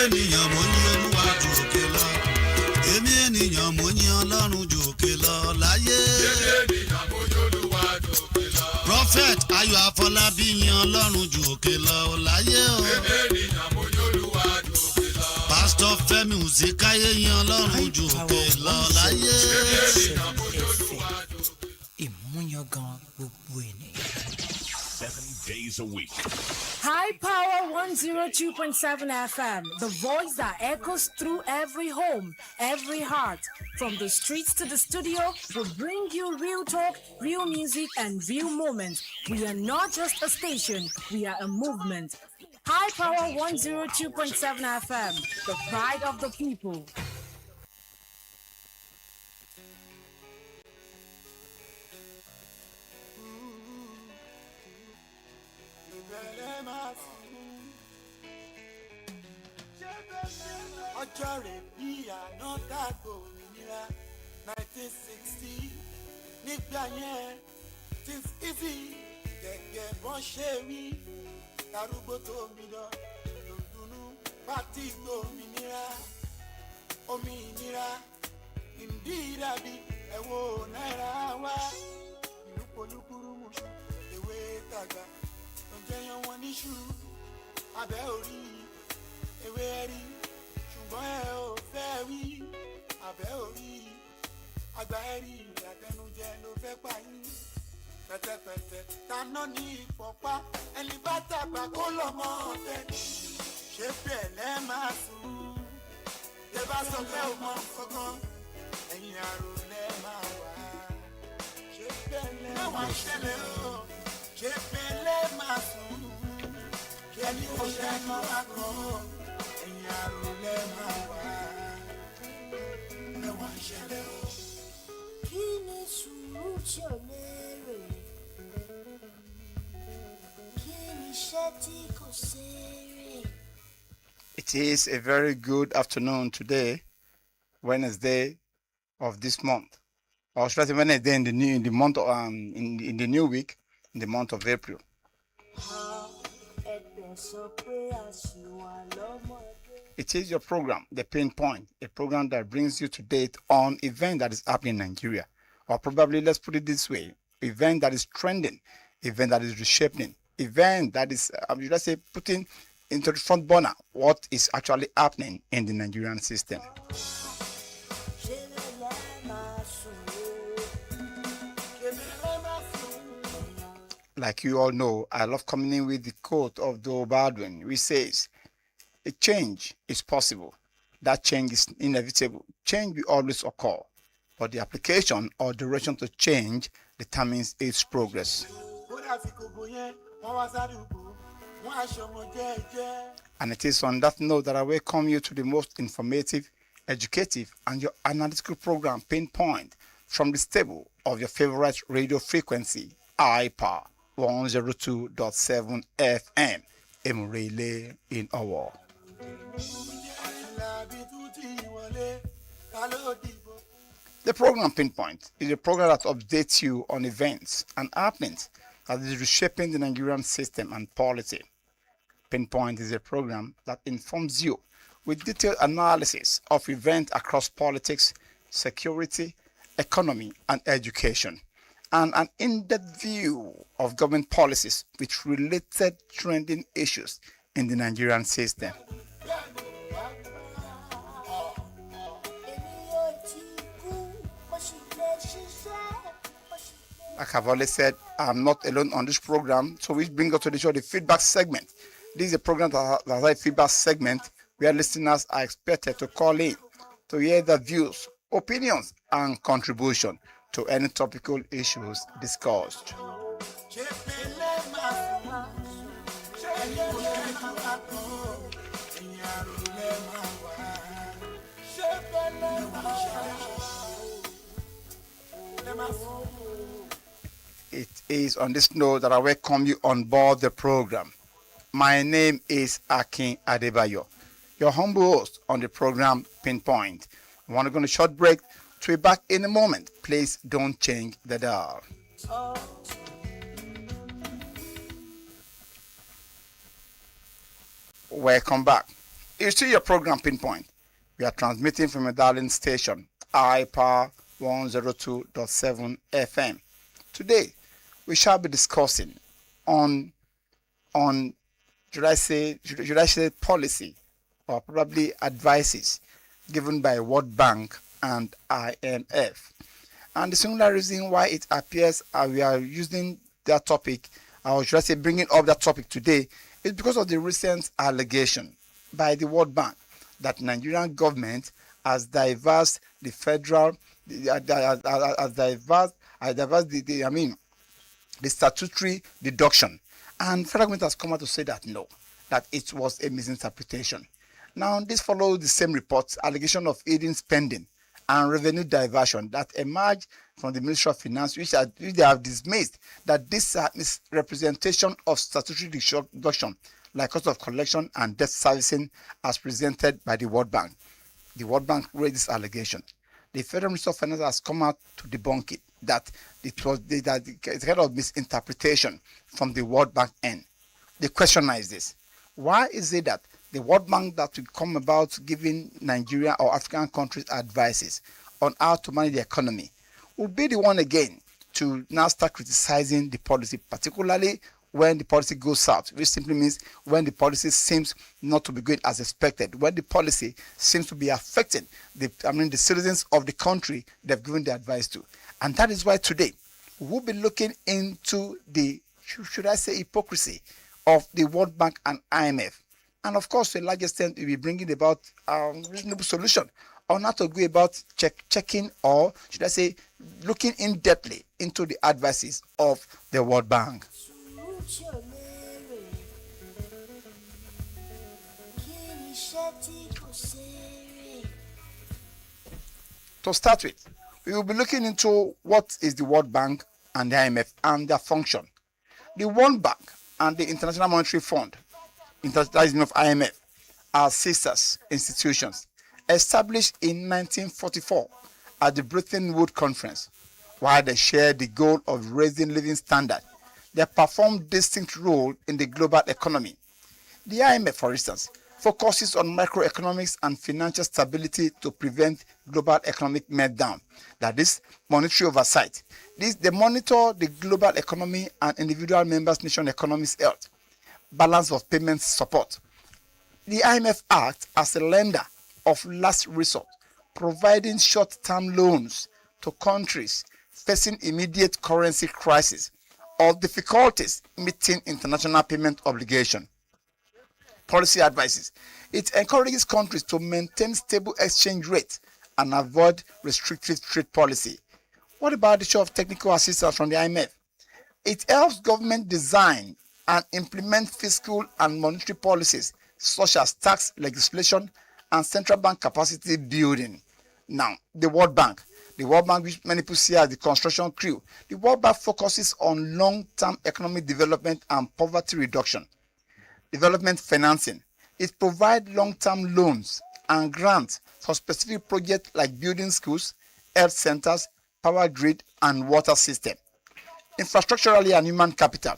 ènìyàn mo yìn Olúwa ju òkè lọ. Èmi ènìyàn mo yìn Ọlọ́run ju òkè lọ láyé. Èmi ènìyàn mo yìn Olúwa ju òkè lọ. Prophet Ayọ̀ Afọlábí yìn Ọlọ́run ju òkè lọ láyé o. Èmi ènìyàn mo yìn Olúwa ju òkè lọ. Pastor Fẹ́mi Òsíkáyé yìn Ọlọ́run ju òkè lọ láyé. Èmi ènìyàn mo yìn Olúwa ju òkè lọ. Ìmúyangàn gbogbo ènìyàn. 7 days a week. High Power 102.7 FM, the voice that echoes through every home, every heart. From the streets to the studio, will bring you real talk, real music, and real moments. We are not just a station, we are a movement. High Power 102.7 FM, the pride of the people. ọjọ́ rẹ̀ bí àná dàgbò òmìnira 1960 nígbà yẹn things easy gẹ́gẹ́ bọ́n ṣe wí darúgbó tó mi lọ lòdùnú pátí gbòmìnira òmìnira ìdí ìdàbí ẹ̀wọ̀n náírà wá ìlú polúkúrú mùsùn ewé tàgbà tó jẹyàn wọn níṣu abẹ́ orí ewé rí ṣùgbọ́n ẹ ò fẹ́ wí abẹ́ orí àgbà ẹ̀rí àtẹnujẹ ló fẹ́ pa yín pẹ̀tẹ̀pẹ̀tẹ̀ taná ní ìfọ̀pá ẹni bá tàgbà kó lọ́mọ ọ̀tẹ̀ ṣé bẹ́ẹ̀ lẹ́ máa sùn lè bá sọ pé ò mọ kankan ẹ̀yìn àrò lẹ́ máa wà ṣé bẹ́ẹ̀ lẹ́ máa ṣẹlẹ̀ o ṣé bẹ́ẹ̀ lẹ́ máa sùn kí ẹni kò ṣẹ́ mọ́ wá kan ẹ̀yìn àrò lẹ́ máa wà ẹ̀wọ̀n ṣẹlẹ̀ o. Kí ni sùúrù tí ò lérè? Kí ni iṣẹ́ tí kò ṣeré? It is a very good afternoon today, Wednesday of this month. Or should I say Wednesday in the month of, in the new week, in the month of April. It is your program, The Pinpoint, a program that brings you to date on event that is happening in Nigeria. Or probably, let's put it this way, event that is trending, event that is reshaping, event that is, let's say, putting into the front burner what is actually happening in the Nigerian system. Like you all know, I love coming in with the quote of Joe Baldwin, which says, a change is possible. That change is inevitable. Change will always occur, but the application or direction to change determines its progress. And it is on that note that I welcome you to the most informative, educative, and your analytical program, Pinpoint, from the stable of your favorite radio frequency, IPA 102.7 FM, Emurele in Owo. The program Pinpoint is a program that updates you on events and happenings that is reshaping the Nigerian system and polity. Pinpoint is a program that informs you with detailed analysis of events across politics, security, economy, and education, and an in-depth view of government policies with related trending issues in the Nigerian system. Like I've always said, I'm not alone on this program, so we bring us to the show the feedback segment. This is a program that has a feedback segment where listeners are expected to call in to hear their views, opinions, and contribution to any topical issues discussed. It is on this note that I welcome you on board the program. My name is Akin Adebayo, your humble host on the program Pinpoint. I want to go on a short break. To be back in a moment. Please don't change the dial. Welcome back. It's still your program Pinpoint. We are transmitting from a darling station, iPower 102.7 FM. Today, we shall be discussing on should I say policy or probably advices given by World Bank and IMF. And the singular reason why it appears we are using that topic, or should I say bringing up that topic today, is because of the recent allegation by the World Bank that Nigerian government has diversed the federal, the statutory deduction. And federal government has come out to say that no, that it was a misinterpretation. Now, this follows the same reports, allegation of aiding spending and revenue diversion that emerged from the Ministry of Finance, which they have dismissed that this misrepresentation of statutory deduction, like cost of collection and debt servicing, as presented by the World Bank. The World Bank raised this allegation. The Federal Ministry of Finance has come out to debunk it, that it was it's kind of misinterpretation from the World Bank end. The question is this: why is it that the World Bank that will come about giving Nigeria or African countries advices on how to manage the economy will be the one again to now start criticizing the policy, particularly when the policy goes south, which simply means when the policy seems not to be going as expected, when the policy seems to be affecting the citizens of the country they've given the advice to. And that is why today we'll be looking into the, should I say, hypocrisy of the World Bank and IMF. And of course, to a large extent, we'll be bringing about a reasonable solution on how to go about checking, or should I say, looking in depthly into the advices of the World Bank. To start with, we will be looking into what is the World Bank and the IMF and their function. The World Bank and the International Monetary Fund, international of IMF, are sisters institutions established in 1944 at the Bretton Woods Conference. While they share the goal of raising living standards, they perform distinct role in the global economy. The IMF, for instance, focuses on macroeconomics and financial stability to prevent global economic meltdown. That is monetary oversight. They monitor the global economy and individual members' nation economies' health, balance of payments support. The IMF acts as a lender of last resort, providing short-term loans to countries facing immediate currency crisis or difficulties meeting international payment obligation. Policy advices. It encourages countries to maintain stable exchange rates and avoid restrictive trade policy. What about the issue of technical assistance from the IMF? It helps government design and implement fiscal and monetary policies such as tax legislation and central bank capacity building. Now, the World Bank. The World Bank, which many people see as the construction crew, the World Bank focuses on long-term economic development and poverty reduction. Development financing. It provides long-term loans and grants for specific projects like building schools, health centers, power grid, and water system. Infrastructurally and human capital.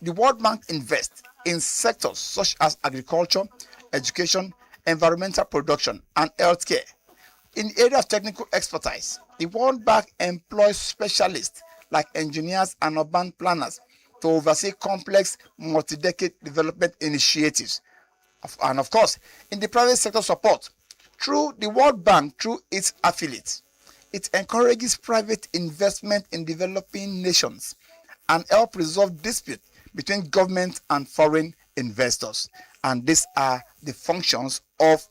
The World Bank invests in sectors such as agriculture, education, environmental production, and healthcare. In the area of technical expertise, the World Bank employs specialists like engineers and urban planners to oversee complex multi-decade development initiatives. And of course, in the private sector support, through the World Bank, through its affiliates, it encourages private investment in developing nations and help resolve disputes between government and foreign investors. And these are the functions of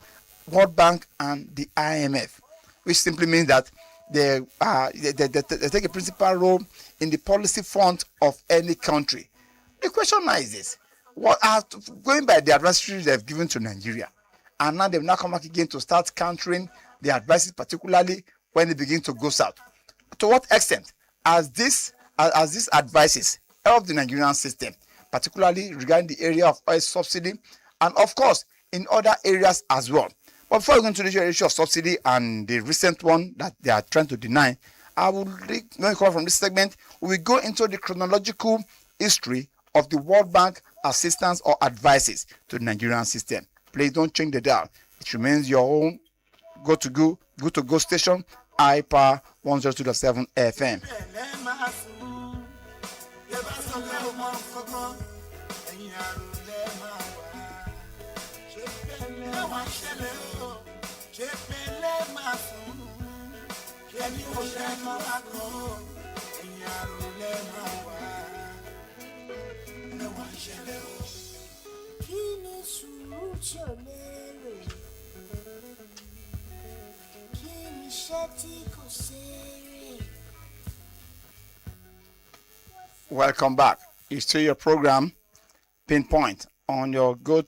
World Bank and the IMF, which simply means that they take a principal role in the policy front of any country. The question now is this: what are going by the advisory they've given to Nigeria, and now they've now come back again to start countering the advices, particularly when they begin to go south. To what extent has these advices helped the Nigerian system, particularly regarding the area of oil subsidy, and of course in other areas as well? But before we go into the issue of subsidy and the recent one that they are trying to deny, I will come from this segment. We go into the chronological history of the World Bank assistance or advices to the Nigerian system. Please don't change the dial. It remains your own go-to-go station, iPower 102.7 FM. Kí ni sùúrù tí ò lérè? Kí ni iṣẹ́ tí kò ṣeré? Welcome back. It's still your program, Pinpoint, on your go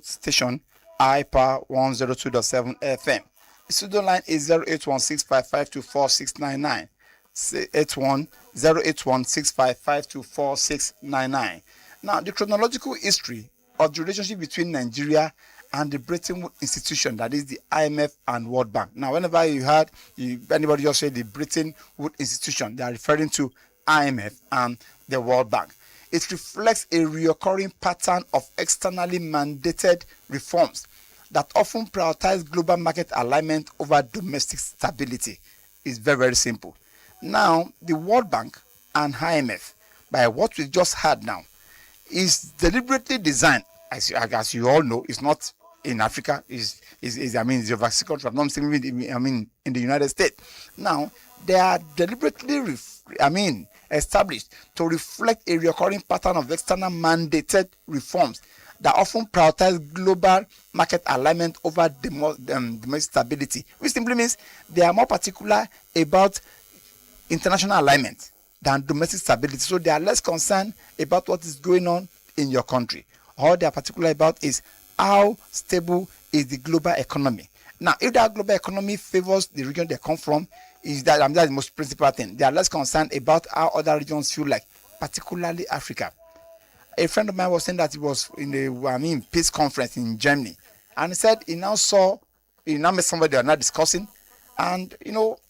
station, iPower 102.7 FM. The studio line is 08165524699. 08165524699. Now, the chronological history of the relationship between Nigeria and the Bretton Woods institution, that is the IMF and World Bank. Now, whenever anybody just say the Bretton Woods institution, they are referring to IMF and the World Bank. It reflects a recurring pattern of externally mandated reforms that often prioritize global market alignment over domestic stability. It's very, very simple. Now, the World Bank and IMF, by what we just heard now, is deliberately designed, as you all know, it's not in Africa, it's the overseas country, I'm not saying in the United States. Now, they are deliberately established to reflect a recurring pattern of external mandated reforms that often prioritize global market alignment over domestic stability, which simply means they are more particular about international alignment than domestic stability. So they are less concerned about what is going on in your country. All they are particular about is how stable is the global economy. Now, if that global economy favors the region they come from, that's the most principal thing. They are less concerned about how other regions feel like, particularly Africa. A friend of mine was saying that he was in a peace conference in Germany, and he said he now met somebody they are now discussing, and in court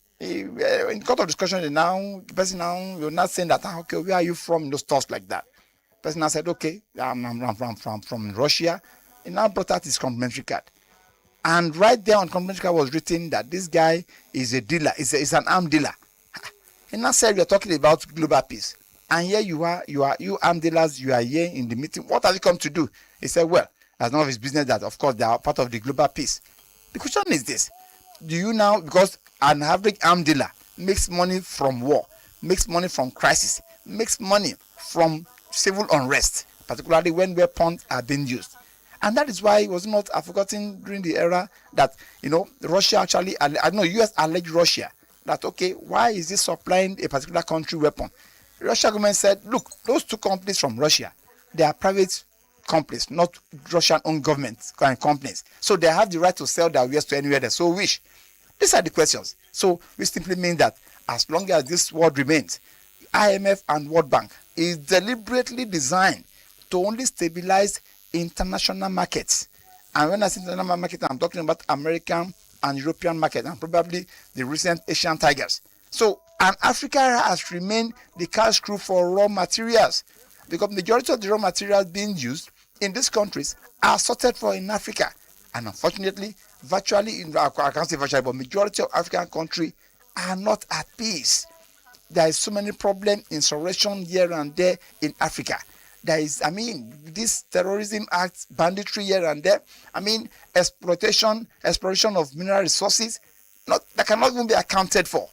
of discussion, the person you're not saying that, okay, where are you from? Stuff like that. The person now said, okay, I'm from Russia. He now brought out his complimentary card. And right there on complimentary card was written that this guy is a dealer, is an arm dealer. He now said, we are talking about global peace. And here you arm dealers, you are here in the meeting. What have you come to do? He said, well, that's none of his business that, of course, they are part of the global peace. The question is this. Do you now, because an average arm dealer makes money from war, makes money from crisis, makes money from civil unrest, particularly when weapons are being used. And that is why it was not forgotten during the era that, Russia actually, US alleged Russia that, okay, why is this supplying a particular country weapon? The Russian government said, look, those two companies from Russia, they are private companies, not Russian-owned government companies. So they have the right to sell their wares to anywhere they so wish. These are the questions. So we simply mean that as long as this world remains, IMF and World Bank is deliberately designed to only stabilize international markets. And when I say international market, I'm talking about American and European market, and probably the recent Asian tigers. So, and Africa has remained the cash crew for raw materials, because majority of the raw materials being used in these countries are sorted for in Africa. And unfortunately, I can't say virtually, but majority of African countries are not at peace. There is so many problems, insurrection here and there in Africa. There is, this terrorism acts, banditry here and there. Exploration of mineral resources, that cannot even be accounted for.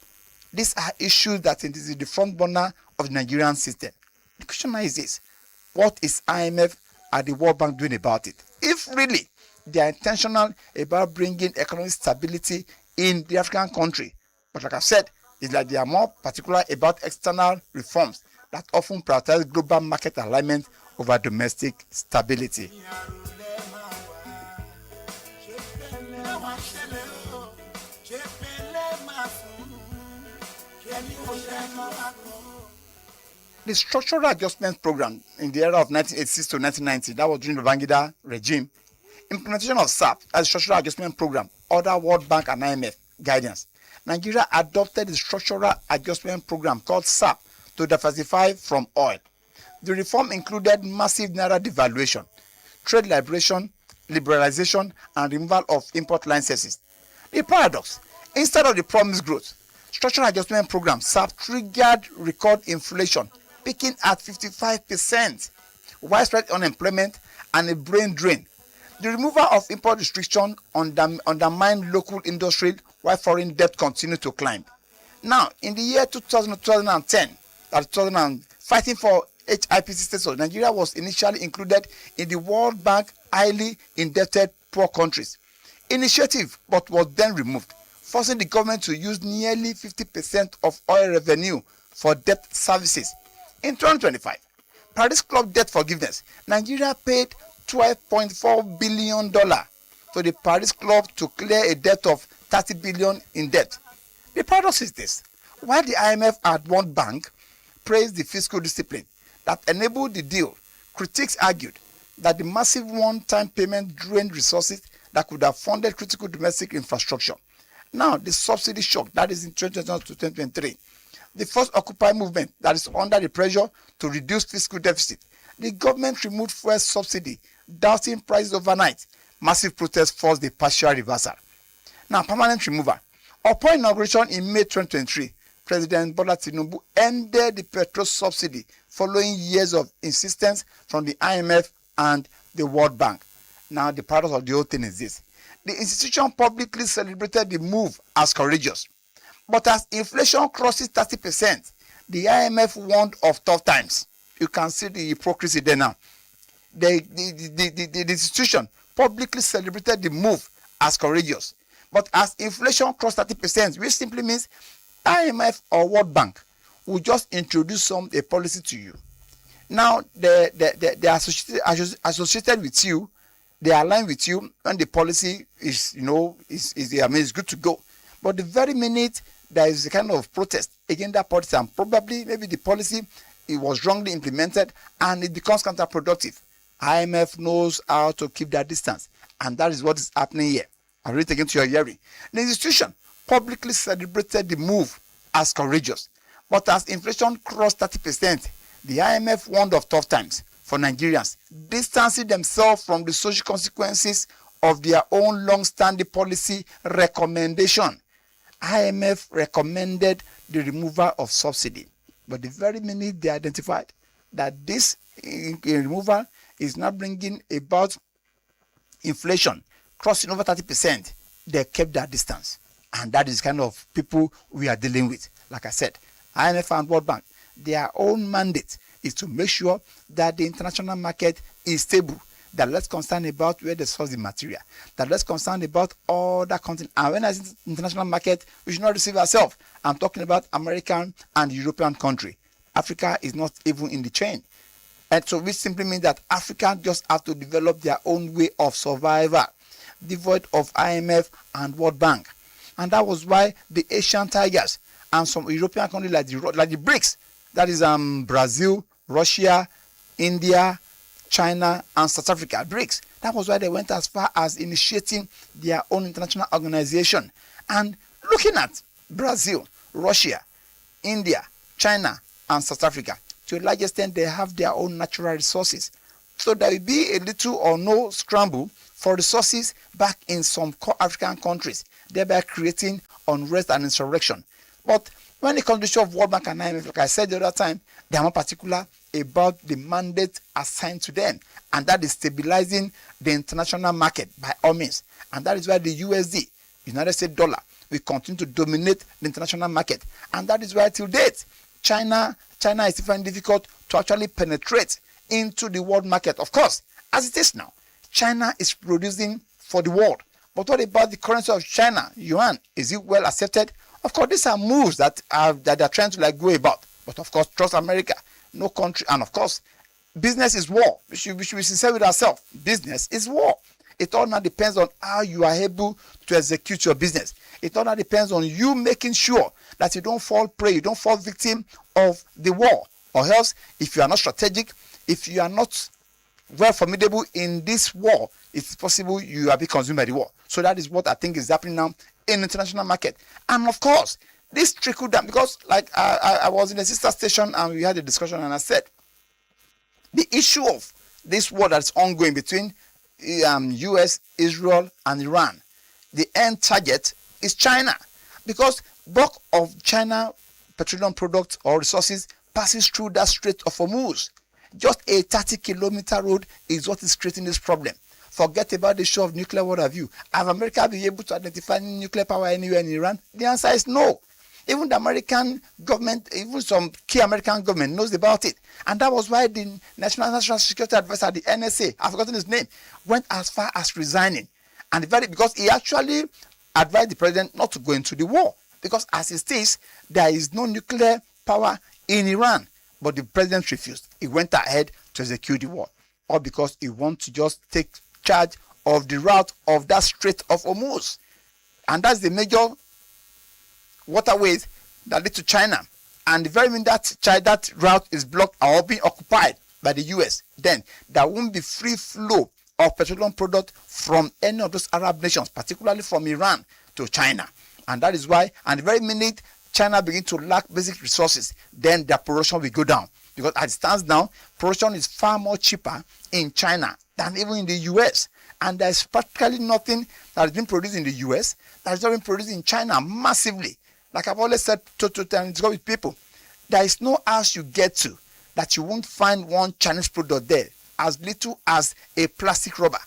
These are issues that is the front burner of the Nigerian system. The question is this: what is IMF and the World Bank doing about it? If really they are intentional about bringing economic stability in the African country, but like I said, it's like they are more particular about external reforms that often prioritize global market alignment over domestic stability. The structural adjustment program in the era of 1986 to 1990, that was during the Babangida regime, implementation of SAP as a structural adjustment program, other World Bank and IMF guidance. Nigeria adopted the structural adjustment program called SAP to diversify from oil. The reform included massive naira devaluation, trade liberation, liberalization, and removal of import licenses. The paradox: instead of the promised growth, structural adjustment programs have triggered record inflation, peaking at 55%, widespread unemployment, and a brain drain. The removal of import restriction undermined local industry while foreign debt continued to climb. Now, in the year 2010, fighting for HIPC status, Nigeria was initially included in the World Bank highly indebted poor countries initiative, but was then removed, forcing the government to use nearly 50% of oil revenue for debt services. In 2025, Paris Club debt forgiveness, Nigeria paid $12.4 billion to the Paris Club to clear a debt of $30 billion in debt. The paradox is this: while the IMF and World Bank praised the fiscal discipline that enabled the deal, critics argued that the massive one-time payment drained resources that could have funded critical domestic infrastructure. Now, the subsidy shock, that is in 2020 to 2023, the first Occupy movement that is under the pressure to reduce fiscal deficit, the government removed fuel subsidy, dousing prices overnight. Massive protests forced the partial reversal. Now, permanent removal. Upon inauguration in May 2023, President Bola Tinubu ended the petrol subsidy following years of insistence from the IMF and the World Bank. Now, the paradox of the whole thing is this: the institution publicly celebrated the move as courageous, but as inflation crosses 30%, the IMF warned of tough times. You can see the hypocrisy there now. The institution publicly celebrated the move as courageous, but as inflation crossed 30%, which simply means IMF or World Bank will just introduce a policy to you. Now they are associated with you, they align with you, and the policy is is good to go. But the very minute there is a kind of protest against that policy, and probably maybe the policy it was wrongly implemented and it becomes counterproductive, IMF knows how to keep that distance, and that is what is happening here. I read again to your hearing. The institution publicly celebrated the move as courageous, but as inflation crossed 30%, the IMF warned of tough times for Nigerians, distancing themselves from the social consequences of their own long-standing policy recommendation. IMF recommended the removal of subsidy, but the very minute they identified that this removal is not bringing about inflation crossing over 30%, they kept that distance. And that is kind of people we are dealing with. Like I said, IMF and World Bank, their own mandate is to make sure that the international market is stable, that less concerned about where they source the material, that less concerned about all that content. And when I say international market, we should not deceive ourselves. I'm talking about American and European country. Africa is not even in the chain. And so which simply means that Africa just have to develop their own way of survival, devoid of IMF and World Bank. And that was why the Asian tigers and some European countries like the BRICS, that is Brazil, Russia, India, China, and South Africa, BRICS. That was why they went as far as initiating their own international organization. And looking at Brazil, Russia, India, China, and South Africa, to a large extent, they have their own natural resources. So there will be a little or no scramble for resources back in some African countries, thereby creating unrest and insurrection. But when it comes to the issue of World Bank and IMF, like I said the other time, they are more particular about the mandate assigned to them, and that is stabilizing the international market by all means. And that is why the USD, United States dollar, will continue to dominate the international market. And that is why till date, China is finding difficult to actually penetrate into the world market. Of course, as it is now, China is producing for the world. But what about the currency of China, yuan? Is it well accepted? Of course, these are moves that they're trying to go about. But of course, trust America, no country, and of course, business is war. We should be sincere with ourselves. Business is war. It all now depends on how you are able to execute your business. It all now depends on you making sure that you don't fall prey, you don't fall victim of the war. Or else, if you are not strategic, if you are not well formidable in this war, it's possible you are being consumed by the war. So that is what I think is happening now in the international market. And of course, this trickled down, because like I was in a sister station and we had a discussion, and I said the issue of this war that's ongoing between US, Israel, and Iran. The end target is China, because bulk of China petroleum products or resources passes through that Strait of Hormuz. Just a 30-kilometer road is what is creating this problem. Forget about the issue of nuclear, what have you. Have America been able to identify nuclear power anywhere in Iran? The answer is no. Even the American government, even some key American government knows about it. And that was why the National Security Advisor, the NSA, I've forgotten his name, went as far as resigning. And because he actually advised the president not to go into the war. Because as it states, there is no nuclear power in Iran. But the president refused. He went ahead to execute the war. All because he wants to just take charge of the route of that Strait of Hormuz. And that's the major waterways that lead to China. And the very minute that route is blocked or being occupied by the US, then there won't be free flow of petroleum product from any of those Arab nations, particularly from Iran to China. And that is why, and the very minute China begins to lack basic resources, then their production will go down. Because as it stands now, production is far more cheaper in China than even in the US. And there's practically nothing that has been produced in the US that has not been produced in China massively. Like I've always said to go with people, there is no house you get to that you won't find one Chinese product there, as little as a plastic rubber,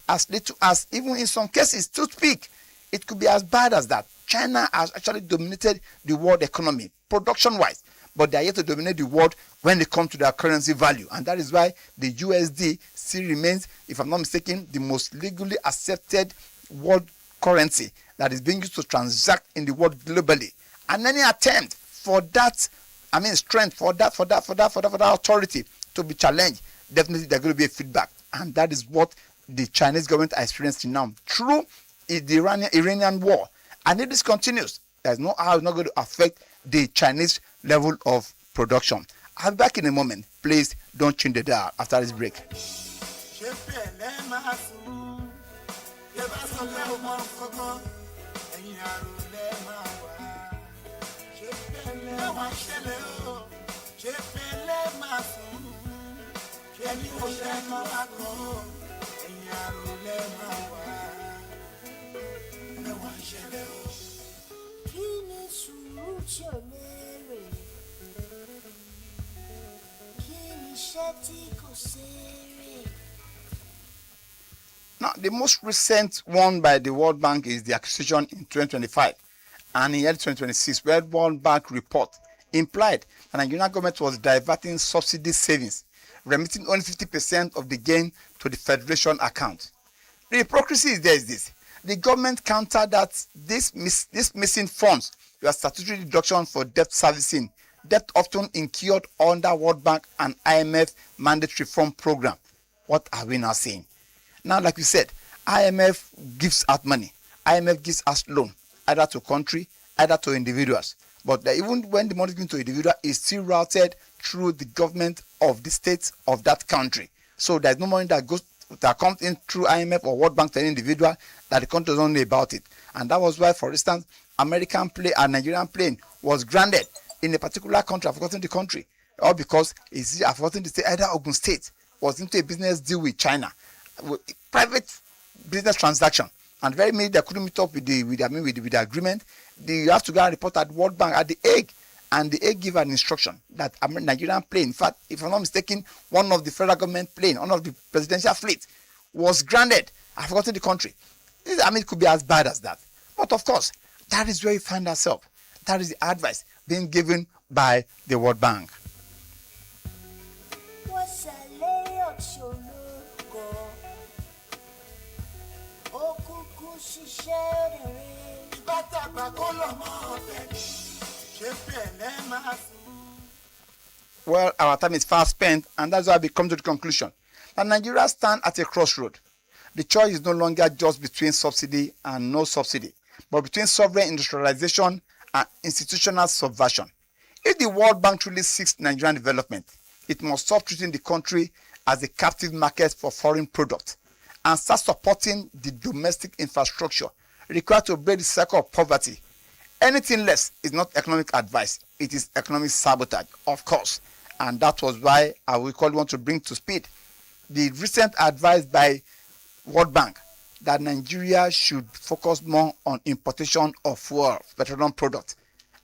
as little as, even in some cases, toothpick. It could be as bad as that. China has actually dominated the world economy, production-wise, but they are yet to dominate the world when it comes to their currency value. And that is why the USD still remains, if I'm not mistaken, the most legally accepted world currency that is being used to transact in the world globally. And any attempt for that, strength, for that authority to be challenged, definitely there's going to be a feedback. And that is what the Chinese government are experiencing now through the Iranian war. And if this continues, there's no how it's not going to affect the Chinese level of production. I'll be back in a moment. Please don't change the dial after this break. Now, the most recent one by the World Bank is the acquisition in 2025 and in early 2026, where World Bank report implied that the Nigerian government was diverting subsidy savings, remitting only 50% of the gain to the Federation account. The hypocrisy is this. The government countered that this missing funds were statutory deduction for debt servicing, debt often incurred under World Bank and IMF mandatory reform program. What are we now saying? Now, like we said, IMF gives out money. IMF gives us loan, either to country, either to individuals. But even when the money is given to individual, it's still routed through the government of the state of that country. So there's no money that comes in through IMF or World Bank to any individual that the country doesn't know about it. And that was why, for instance, American plane and Nigerian plane was grounded in a particular country. I've forgotten the country, or because I've forgotten the state, either Ogun State was into a business deal with China, private business transaction, and very minute they couldn't meet up with the agreement. They have to go and report at World Bank at the Hague, and the Hague give an instruction that Nigerian plane, in fact, if I'm not mistaken, one of the federal government plane, one of the presidential fleet, was grounded. I've forgotten the country. It could be as bad as that. But of course, that is where we find ourselves. That is the advice being given by the World Bank. Well, our time is fast spent, and that's why we come to the conclusion that Nigeria stands at a crossroad. The choice is no longer just between subsidy and no subsidy, but between sovereign industrialization and institutional subversion. If the World Bank truly seeks Nigerian development, it must stop treating the country as a captive market for foreign products and start supporting the domestic infrastructure required to break the cycle of poverty. Anything less is not economic advice, it is economic sabotage, of course. And that was why I want to bring to speed the recent advice by World Bank that Nigeria should focus more on importation of fuel, petroleum products,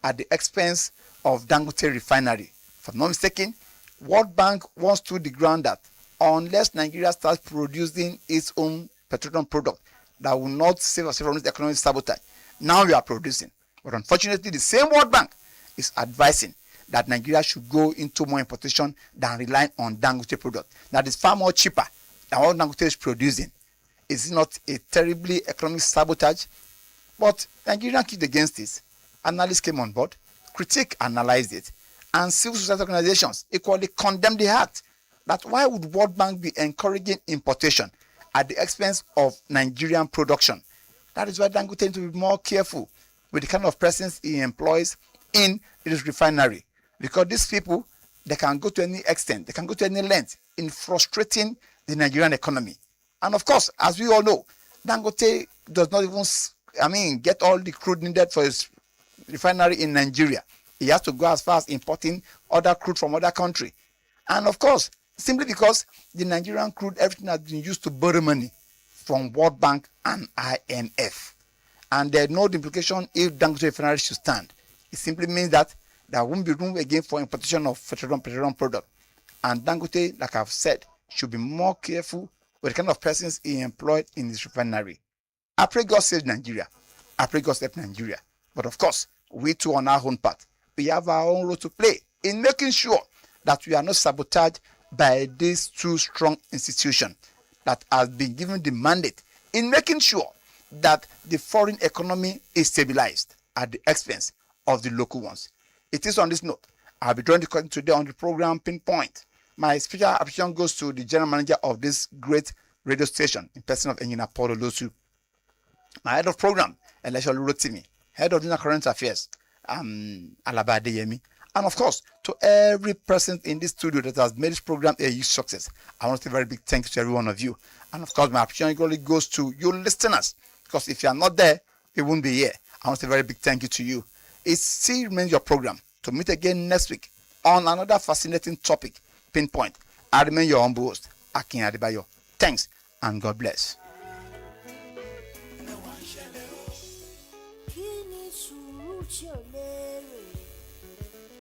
at the expense of Dangote refinery. If I'm not mistaken, World Bank wants to the ground that unless Nigeria starts producing its own petroleum product that will not save us from this economic sabotage, now we are producing. But unfortunately, the same World Bank is advising that Nigeria should go into more importation than relying on Dangote product. That is far more cheaper than what Dangote is producing. Is it not a terribly economic sabotage? But Nigeria kicked against this. Analysts came on board, critique analyzed it, and civil society organizations equally condemned the act. That why would World Bank be encouraging importation at the expense of Nigerian production? That is why Dangote needs to be more careful with the kind of presence he employs in his refinery. Because these people, they can go to any extent, they can go to any length in frustrating the Nigerian economy. And of course, as we all know, Dangote does not even, get all the crude needed for his refinery in Nigeria. He has to go as far as importing other crude from other country. And of course, simply because the Nigerian crude, everything has been used to borrow money from World Bank and IMF. And there's no implication if Dangote refinery should stand. It simply means that there won't be room again for importation of petroleum product. And Dangote, like I've said, should be more careful with the kind of persons he employed in his refinery. I pray God saves Nigeria. I pray God saves Nigeria. But of course, we too on our own part, we have our own role to play in making sure that we are not sabotaged by these two strong institutions that has been given the mandate in making sure that the foreign economy is stabilized at the expense of the local ones. It is on this note, I'll be joined today on the program Pinpoint. My special appreciation goes to the general manager of this great radio station in person of Engineer Paul Olosu. My head of program, Elisha Rotimi, head of general current affairs, Alaba Adeyemi, and of course, to every person in this studio that has made this program a huge success. I want to say a very big thank you to every one of you. And of course, my appreciation goes to you listeners, because if you are not there, we won't be here. I want to say a very big thank you to you. It still remains your program to meet again next week on another fascinating topic, Pinpoint. I remain your humble host, Akin Adebayo. Thanks and God bless. Kí ni sùúrù tí ò